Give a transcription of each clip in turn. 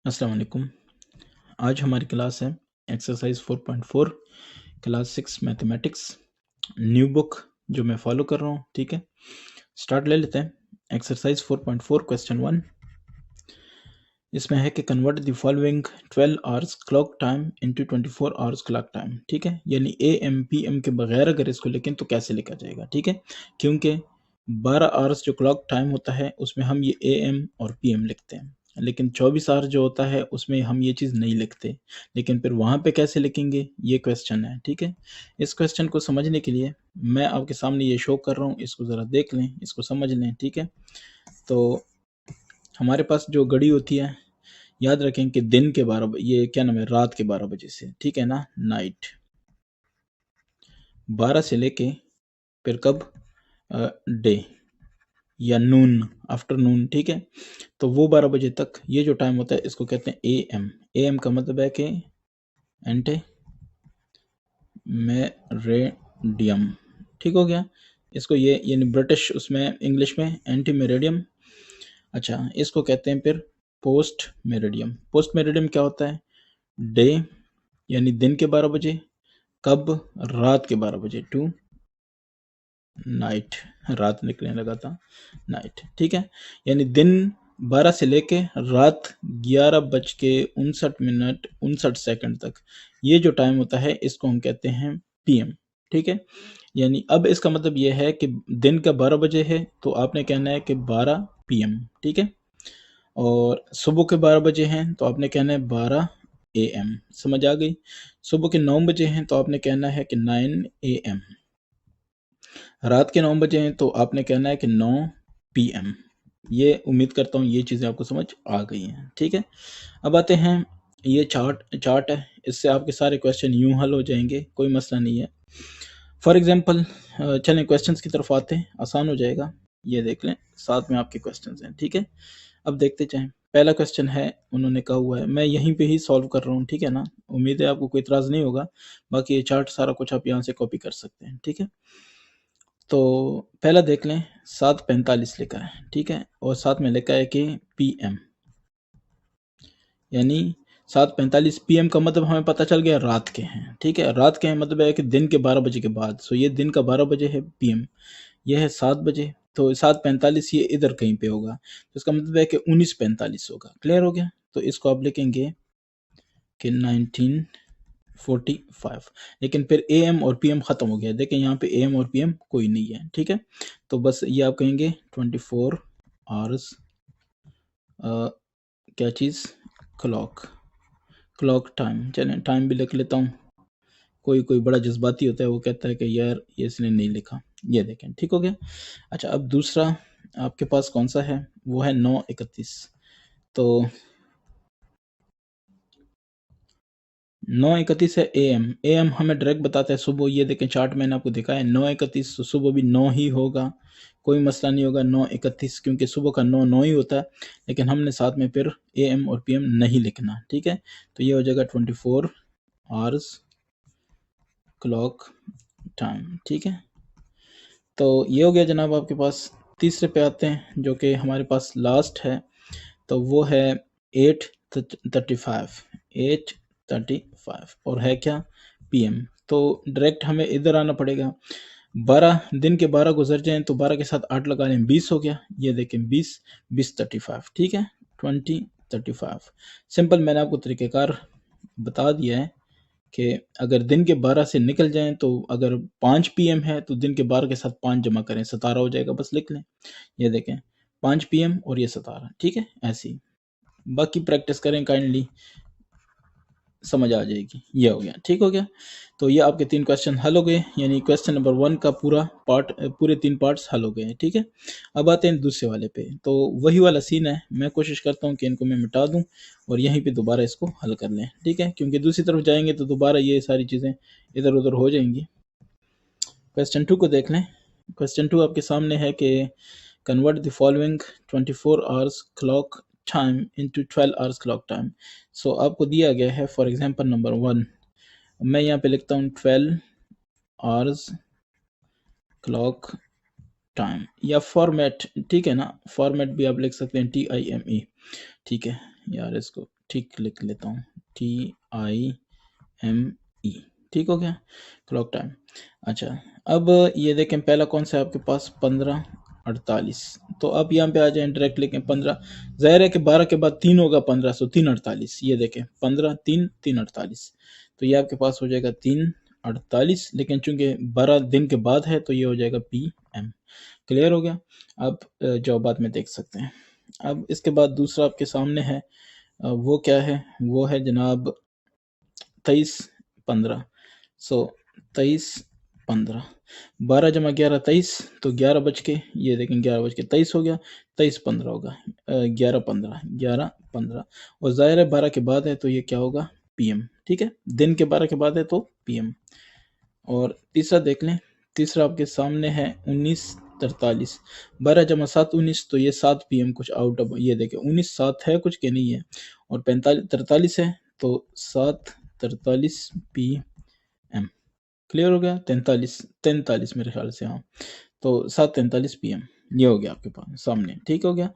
अस्सलाम वालेकुम। आज हमारी क्लास है exercise 4.4 class 6 mathematics new book जो मैं फॉलो कर रहा हूँ। ठीक है, स्टार्ट ले लेते हैं। एक्सरसाइज 4.4 क्वेश्चन 1 इसमें है कि convert the following 12 hours clock time into 24 hours clock time. ठीक है, यानी AM PM के बगैर अगर इसको लिखें तो कैसे लिखा जाएगा। ठीक है, क्योंकि 12 आवर्स जो क्लॉक टाइम होता है उसमें हम ये AM और PM लिखते हैं, लेकिन 24 आवर्स जो होता है उसमें हम ये चीज़ नहीं लिखते। लेकिन फिर वहाँ पे कैसे लिखेंगे ये क्वेश्चन है। ठीक है, इस क्वेश्चन को समझने के लिए मैं आपके सामने ये शो कर रहा हूँ, इसको ज़रा देख लें, इसको समझ लें। ठीक है, तो हमारे पास जो घड़ी होती है, याद रखें कि दिन के 12 ये क्या नाम है, रात के 12 बजे से, ठीक है ना, नाइट 12 से लेके फिर कब डे या नून, आफ्टरनून। ठीक है, तो वो 12 बजे तक ये जो टाइम होता है इसको कहते हैं AM। AM का मतलब है कि एंटे मेरेडियम। ठीक हो गया, इसको ये यानी ब्रिटिश उसमें इंग्लिश में एंटी मेरेडियम। अच्छा, इसको कहते हैं फिर पोस्ट मेरेडियम। पोस्ट मेरेडियम क्या होता है, डे यानी दिन के 12 बजे, कब, रात के 12 बजे, टू नाइट, रात निकलने लगा था, नाइट। ठीक है, यानी दिन 12 से लेके रात 11:59 तक ये जो टाइम होता है इसको हम कहते हैं PM। ठीक है, यानी अब इसका मतलब ये है कि दिन का 12 बजे है तो आपने कहना है कि 12 PM। ठीक है, और सुबह के 12 बजे हैं तो आपने कहना है 12 AM। समझ आ गई। सुबह के 9 बजे हैं तो आपने कहना है कि 9 AM। रात के 9 बजे हैं तो आपने कहना है कि 9 PM। ये उम्मीद करता हूँ ये चीज़ें आपको समझ आ गई हैं। ठीक है, अब आते हैं, ये चार्ट है, इससे आपके सारे क्वेश्चन यूं हल हो जाएंगे, कोई मसला नहीं है। फॉर एग्जांपल चलें क्वेश्चंस की तरफ आते हैं, आसान हो जाएगा। ये देख लें, साथ में आपके क्वेश्चंस हैं। ठीक है, अब देखते जाएं। पहला क्वेश्चन है, उन्होंने कहा हुआ है, मैं यहीं पे ही सॉल्व कर रहा हूँ। ठीक है ना, उम्मीद है आपको कोई इतराज़ नहीं होगा। बाकी ये चार्ट सारा कुछ आप यहाँ से कॉपी कर सकते हैं। ठीक है, तो पहला देख लें, 7:45 लिखा है। ठीक है, और साथ में लिखा है कि PM, यानी 7:45 PM का मतलब हमें पता चल गया रात के हैं। ठीक है, रात के हैं मतलब है कि दिन के 12 बजे के बाद। सो ये दिन का 12 बजे है PM, ये है 7 बजे, तो 7:45 ये इधर कहीं पे होगा, तो इसका मतलब है कि 19:45 होगा। क्लियर हो गया, तो इसको आप लिखेंगे कि 1945। लेकिन फिर AM और PM खत्म हो गया, देखें यहाँ पे AM और PM कोई नहीं है। ठीक है, तो बस ये आप कहेंगे 24 आवर्स क्या चीज़, क्लॉक टाइम। चलें टाइम भी लिख लेता हूँ, कोई बड़ा जज्बाती होता है, वो कहता है कि यार ये इसने नहीं लिखा। ये देखें, ठीक हो गया। अच्छा, अब दूसरा आपके पास कौन सा है, वो है 9:31। तो 9:31 है AM हमें डायरेक्ट बताता है सुबह। ये देखें चार्ट मैंने आपको दिखाया है 9:31, तो सुबह भी 9 ही होगा, कोई मसला नहीं होगा 9:31, क्योंकि सुबह का 9 9 ही होता है। लेकिन हमने साथ में फिर AM और PM नहीं लिखना। ठीक है, तो ये हो जाएगा 24 आवर्स क्लॉक टाइम। ठीक है, तो ये हो गया जनाब आपके पास। तीसरे पे आते हैं जो कि हमारे पास लास्ट है, तो वो है 8:35, 8:35 और है क्या, PM। तो डायरेक्ट हमें इधर आना पड़ेगा। 12 दिन के 12 गुजर जाएं तो 12 के साथ 8 लगा लें, 20 हो गया। ये देखें 20:35। ठीक है, 20:35 सिंपल। मैंने आपको तरीक़ेकार बता दिया है कि अगर दिन के 12 से निकल जाएं तो अगर 5 PM है तो दिन के 12 के साथ 5 जमा करें, 17 हो जाएगा, बस लिख लें। ये देखें 5 PM और ये 17। ठीक है, ऐसे ही बाकी प्रैक्टिस करें काइंडली, समझ आ जाएगी। ये हो गया, ठीक हो गया। तो ये आपके 3 क्वेश्चन हल हो गए, यानी क्वेश्चन नंबर 1 का पूरा पार्ट, पूरे 3 पार्ट्स हल हो गए हैं। ठीक है, अब आते हैं दूसरे वाले पे। तो वही वाला सीन है, मैं कोशिश करता हूँ कि इनको मैं मिटा दूँ और यहीं पे दोबारा इसको हल कर लें। ठीक है, क्योंकि दूसरी तरफ जाएंगे तो दोबारा ये सारी चीज़ें इधर उधर हो जाएंगी। क्वेश्चन 2 को देख लें। क्वेश्चन 2 आपके सामने है कि convert the following 24 hours clock time into 12 hours clock time. So आपको दिया गया है, फॉर एग्जांपल नंबर 1, मैं यहाँ पे लिखता हूँ 12 आवर्स क्लॉक टाइम, या फॉर्मेट, ठीक है ना, फॉर्मेट भी आप लिख सकते हैं TIME। ठीक है, यार इसको ठीक लिख लेता हूँ, TIME, ठीक हो गया, क्लॉक टाइम। अच्छा, अब ये देखें पहला कौन सा है आपके पास, 15:48। तो अब यहाँ पे आ जाए डायरेक्ट लिखें 15, जाहिर है कि 12 के बाद 3 होगा 15, सो 3:48। ये देखें 15 3 3:48, तो ये आपके पास हो जाएगा 3:48, लेकिन चूंकि 12 दिन के बाद है तो ये हो जाएगा PM। क्लियर हो गया। अब जवाबात में देख सकते हैं। अब इसके बाद दूसरा आपके सामने है, वो क्या है, वो है जनाब 23:15। सो 23:15, 12 जमा 11 23, तो 11 बज के, ये देखें 11:23 हो गया, 23:15 होगा, 11:15, 11:15, और जाहिर है 12 के बाद है तो ये क्या होगा, PM। ठीक है, दिन के 12 के बाद है तो PM। और तीसरा देख लें, तीसरा आपके सामने है 19:43, 12 जमा 7 19, तो ये 7 PM कुछ आउट ऑफ, ये देखें 19 7 है कुछ के नहीं है, और 43 है तो 7:43 PM। क्लियर हो गया, 43 मेरे ख्याल से, हाँ, तो 7:43 PM ये हो गया आपके पास सामने। ठीक हो गया,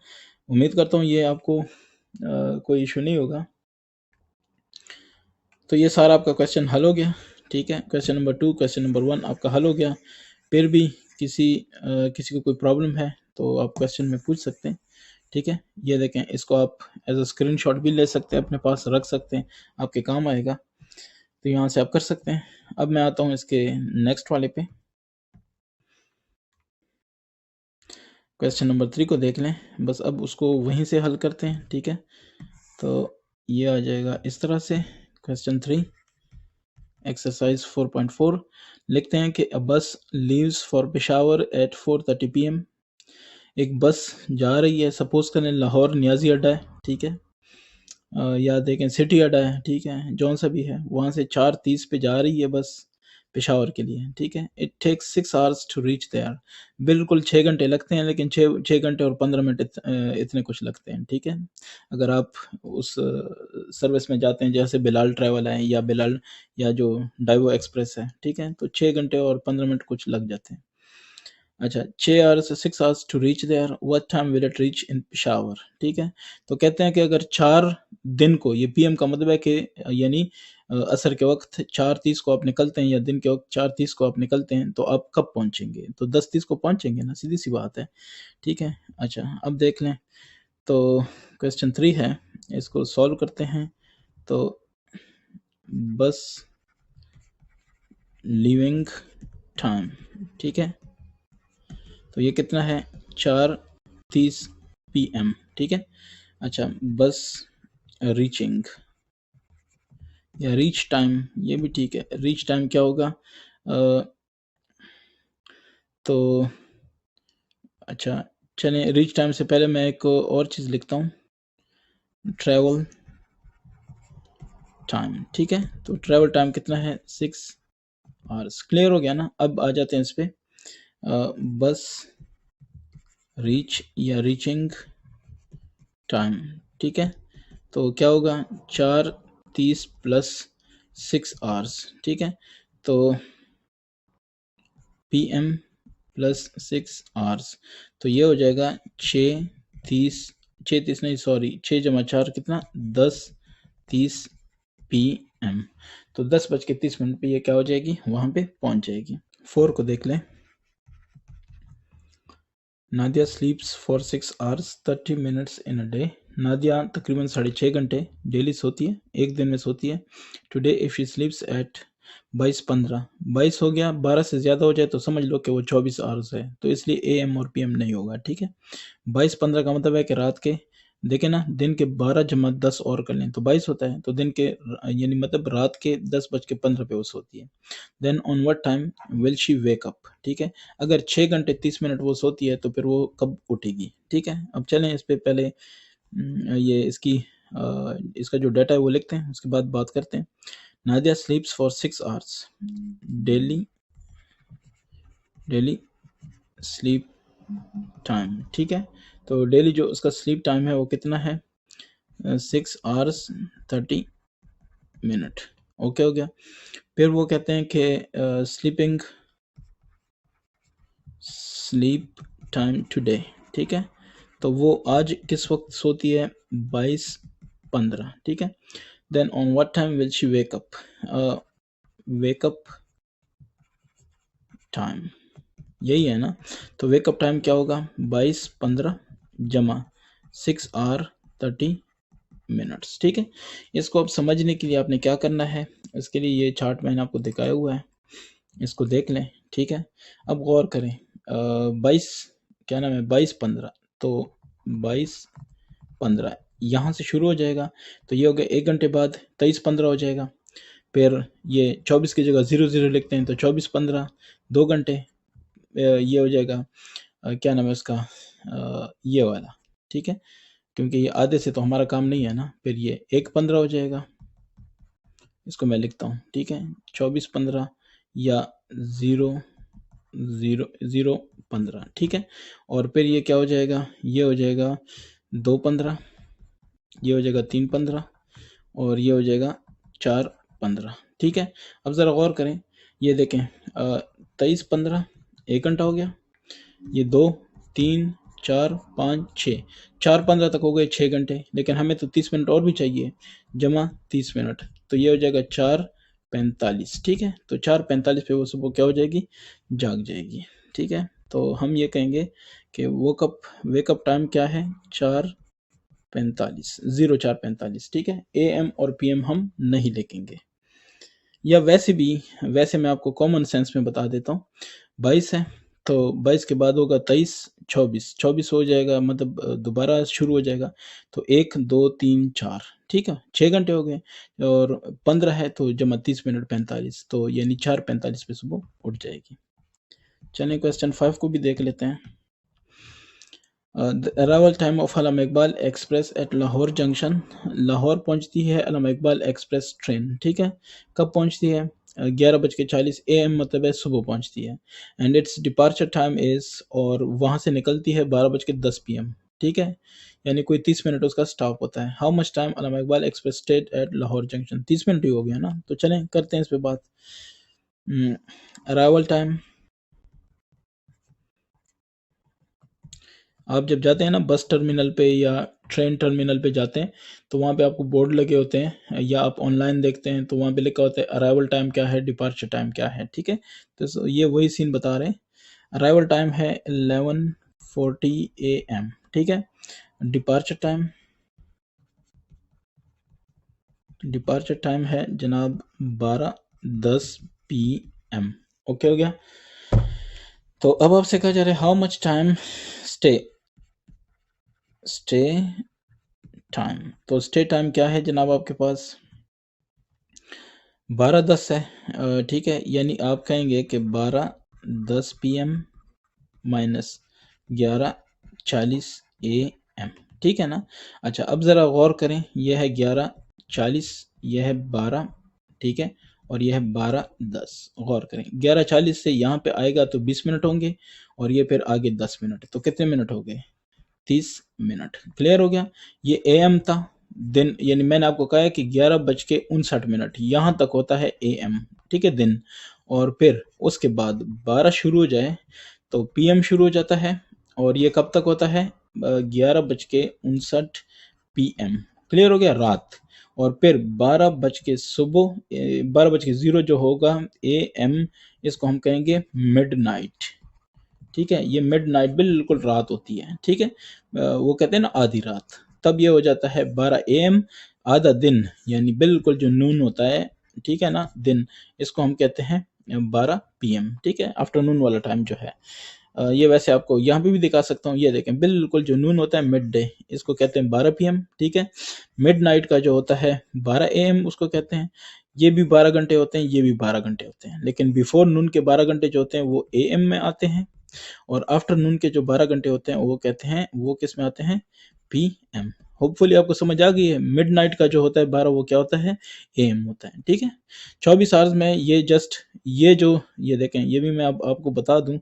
उम्मीद करता हूँ ये आपको कोई इशू नहीं होगा। तो ये सारा आपका क्वेश्चन हल हो गया। ठीक है, क्वेश्चन नंबर 2, क्वेश्चन नंबर 1 आपका हल हो गया। फिर भी किसी को कोई प्रॉब्लम है तो आप क्वेश्चन में पूछ सकते हैं। ठीक है, ये देखें, इसको आप एज अ स्क्रीनशॉट भी ले सकते हैं, अपने पास रख सकते हैं, आपके काम आएगा, तो यहाँ से आप कर सकते हैं। अब मैं आता हूँ इसके नेक्स्ट वाले पे, क्वेश्चन नंबर 3 को देख लें, बस अब उसको वहीं से हल करते हैं। ठीक है, तो ये आ जाएगा इस तरह से, क्वेश्चन 3 एक्सरसाइज 4.4 लिखते हैं कि a bus leaves for Peshawar at 4:30 PM। एक बस जा रही है, सपोज करें लाहौर नियाजी अड्डा है, ठीक है, या देखें सिटी अड्डा है, ठीक है, जौन सा भी है, वहाँ से 4:30 पे जा रही है बस पेशावर के लिए। ठीक है, it takes 6 hours to reach there. बिल्कुल 6 घंटे लगते हैं, लेकिन 6 घंटे और 15 मिनट इतने कुछ लगते हैं। ठीक है, अगर आप उस सर्विस में जाते हैं, जैसे बिलाल ट्रैवल है या बिलाल या जो डाइवो एक्सप्रेस है, ठीक है, तो 6 घंटे और 15 मिनट कुछ लग जाते हैं। अच्छा, 6 hours 6 hours to reach there, what time will it reach in Peshawar. ठीक है, तो कहते हैं कि अगर 4 दिन को, ये PM का मतलब है कि यानी असर के वक्त 4:30 को आप निकलते हैं, या दिन के वक्त 4:30 को आप निकलते हैं, तो आप कब पहुंचेंगे, तो 10:30 को पहुंचेंगे ना, सीधी सी बात है। ठीक है, अच्छा अब देख लें, तो क्वेश्चन 3 है, इसको सॉल्व करते हैं। तो बस लिविंग टाइम, ठीक है, तो ये कितना है, 4:30 PM। ठीक है, अच्छा बस रीचिंग या रीच टाइम, ये भी ठीक है, रीच टाइम क्या होगा, तो अच्छा चलें, रीच टाइम से पहले मैं एक और चीज़ लिखता हूँ, ट्रैवल टाइम। ठीक है, तो ट्रैवल टाइम कितना है, 6 आवर्स। क्लियर हो गया ना। अब आ जाते हैं इस पे, बस रीच या रीचिंग टाइम। ठीक है, तो क्या होगा, 4:30 प्लस 6 आवर्स। ठीक है, तो PM प्लस 6 आवर्स, तो ये हो जाएगा 6:30 नहीं, सॉरी, 6 जमा 4 कितना, 10:30 PM। तो 10:30 पे ये क्या हो जाएगी, वहाँ पे पहुँच जाएगी। 4 को देख लें, Nadia स्लीप्स for 6 hours 30 minutes in a day. Nadia तकरीबन 6.5 घंटे डेली सोती है, एक दिन में सोती है। Today if she sleeps at 22:15, 22 हो गया, 12 से ज़्यादा हो जाए तो समझ लो कि वो 24 आवर्स है, तो इसलिए AM और PM नहीं होगा। ठीक है, 22:15 का मतलब है कि रात के, देखें ना, दिन के 12 जमा 10 और कर लें तो 22 होता है, तो दिन के यानी मतलब रात के 10:15 पे वो सोती है। Then on what time will she wake up. ठीक है, अगर 6 घंटे 30 मिनट वो सोती है तो फिर वो कब उठेगी। ठीक है, अब चलें इस पे पहले ये इसका जो डाटा है वो लिखते हैं, उसके बाद बात करते हैं। Nadia स्लीप्स for 6 hours daily, sleep time. ठीक है, तो डेली जो उसका स्लीप टाइम है वो कितना है, 6 आवर्स 30 मिनट। ओके हो गया। फिर वो कहते हैं कि स्लीप टाइम टुडे। ठीक है, तो वो आज किस वक्त सोती है, 22 15, ठीक है। Then on what time will she wake up, wake up time यही है ना, तो वेकअप टाइम क्या होगा 22:15 जमा 6 hours 30 minutes, ठीक है। इसको अब समझने के लिए आपने क्या करना है, इसके लिए ये चार्ट मैंने आपको दिखाया हुआ है, इसको देख लें, ठीक है। अब गौर करें, 22 क्या नाम है 22:15, तो 22:15 यहाँ से शुरू हो जाएगा, तो ये हो गया 1 घंटे बाद 23:15 हो जाएगा। फिर ये 24 की जगह 00 लिखते हैं तो 24:15 2 घंटे, ये हो जाएगा क्या नाम है उसका, ये वाला, ठीक है, क्योंकि ये आधे से तो हमारा काम नहीं है ना। फिर ये 1:15 हो जाएगा, इसको मैं लिखता हूँ, ठीक है, 24:15 या 00:15, ठीक है। और फिर ये क्या हो जाएगा, ये हो जाएगा 2:15, ये हो जाएगा 3:15 और ये हो जाएगा 4:15, ठीक है। अब ज़रा गौर करें, ये देखें 23:15 1 घंटा हो गया, ये 2 3 4 5 6 4:15 तक हो गए 6 घंटे, लेकिन हमें तो 30 मिनट और भी चाहिए, जमा 30 मिनट, तो ये हो जाएगा 4:45, ठीक है। तो 4:45 पे वो सुबह क्या हो जाएगी, जाग जाएगी, ठीक है। तो हम ये कहेंगे कि वेकअप टाइम क्या है 4:45, 04:45, ठीक है। AM और PM हम नहीं लिखेंगे, या वैसे मैं आपको कॉमन सेंस में बता देता हूँ। 22 है तो 22 के बाद होगा 23 24 24 हो जाएगा, मतलब दोबारा शुरू हो जाएगा, तो 1 2 3 4, ठीक है, 6 घंटे हो गए। और 15 है तो जमा 30 मिनट 45, तो यानी 4:45 पे सुबह उठ जाएगी। चलिए क्वेश्चन 5 को भी देख लेते हैं। The arrival time of Allama Iqbal express at Lahore junction, Lahore पहुंचती है अल्लामा इकबाल एक्सप्रेस ट्रेन, ठीक है। कब पहुंचती है, 11:40 AM, मतलब है सुबह पहुंचती है। And it's departure time is, और वहां से निकलती है 12:10 PM, ठीक है, यानी कोई 30 मिनट उसका स्टॉप होता है। How much time Allama Iqbal express stayed at Lahore junction, 30 minute ही हो गया ना, तो चलें करते हैं इस पे बात। अराइवल टाइम, आप जब जाते हैं ना बस टर्मिनल पे या ट्रेन टर्मिनल पे जाते हैं, तो वहाँ पे आपको बोर्ड लगे होते हैं, या आप ऑनलाइन देखते हैं तो वहाँ पे लिखा होता है अराइवल टाइम क्या है, डिपार्चर टाइम क्या है, ठीक है। तो ये वही सीन बता रहे हैं। अराइवल टाइम है 11:40 AM, ठीक है। डिपार्चर टाइम है जनाब 12:10 PM, ओके हो गया। तो अब आपसे कहा जा रहा है how much time stay time, तो स्टे टाइम क्या है जनाब आपके पास 12:10 है, ठीक है, यानी आप कहेंगे कि 12:10 PM माइनस 11:40 AM, ठीक है ना। अच्छा अब ज़रा गौर करें, यह है 11:40, यह है 12, ठीक है, और यह है 12:10। गौर करें 11:40 से यहाँ पे आएगा तो 20 मिनट होंगे, और ये फिर आगे 10 मिनट, तो कितने मिनट हो गए 30 मिनट। क्लियर हो गया। ये AM था दिन, यानी मैंने आपको कहा है कि 11:59 यहाँ तक होता है AM, ठीक है, दिन। और फिर उसके बाद 12 शुरू हो जाए तो PM शुरू हो जाता है, और ये कब तक होता है 11:59 PM। क्लियर हो गया, रात। और फिर 12:00 जो होगा AM, इसको हम कहेंगे मिड नाइट, ठीक है। ये मिड नाइट बिल्कुल रात होती है, ठीक है, वो कहते हैं ना आधी रात, तब ये हो जाता है 12 AM, आधा दिन, यानी बिल्कुल जो नून होता है, ठीक है ना, दिन, इसको हम कहते हैं 12 PM, ठीक है, आफ्टरनून वाला टाइम जो है। ये वैसे आपको यहाँ पे भी दिखा सकता हूँ, ये देखें बिल्कुल जो नून होता है मिड डे, इसको कहते हैं 12 PM, ठीक है। मिड नाइट का जो होता है 12 AM उसको कहते हैं। ये भी 12 घंटे होते हैं, ये भी 12 घंटे होते हैं, लेकिन बिफोर नून के 12 घंटे जो होते हैं वो AM में आते हैं, और आफ्टरनून के जो 12 घंटे होते हैं वो कहते हैं, वो किस में आते हैं PM। होपफुली आपको समझ आ गई है, मिडनाइट का जो होता है 12 वो क्या होता है AM होता है, ठीक है। 24 आवर्स में ये जस्ट ये देखें, ये भी मैं आपको बता दूं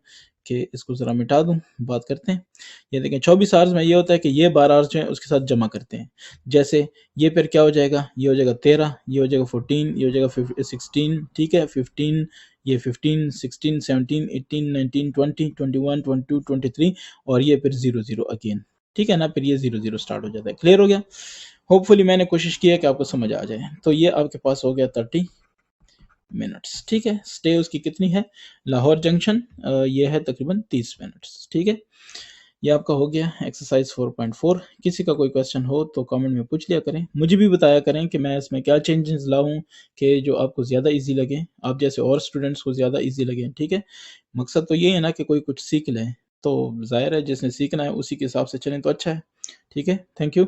कि इसको ज़रा मिटा दूं, बात करते हैं। ये देखें 24 आवर्स में ये होता है कि ये 12 आवर्स जो है उसके साथ जमा करते हैं। जैसे ये फिर क्या हो जाएगा, ये हो जाएगा 13, ये हो जाएगा 14, ये हो जाएगा 16, ठीक है, 15, ये 15 16 17 18 19 20 21 22 23, और ये फिर 00 अगेन, ठीक है ना, फिर ये 00 स्टार्ट हो जाता है। क्लियर हो गया। होपफुली मैंने कोशिश की है कि आपको समझ आ जाए। तो ये आपके पास हो गया 30 मिनट्स, ठीक है। स्टे उसकी कितनी है, लाहौर जंक्शन, ये है तकरीबन 30 मिनट्स, ठीक है। ये आपका हो गया एक्सरसाइज 4.4। किसी का कोई क्वेश्चन हो तो कमेंट में पूछ लिया करें, मुझे भी बताया करें कि मैं इसमें क्या चेंजेस लाऊं कि जो आपको ज़्यादा इजी लगे, आप जैसे और स्टूडेंट्स को ज़्यादा इजी लगे, ठीक है। मकसद तो ये है ना कि कोई कुछ सीख ले, तो ज़ाहिर है जिसने सीखना है उसी के हिसाब से चलें तो अच्छा है, ठीक है। Thank you.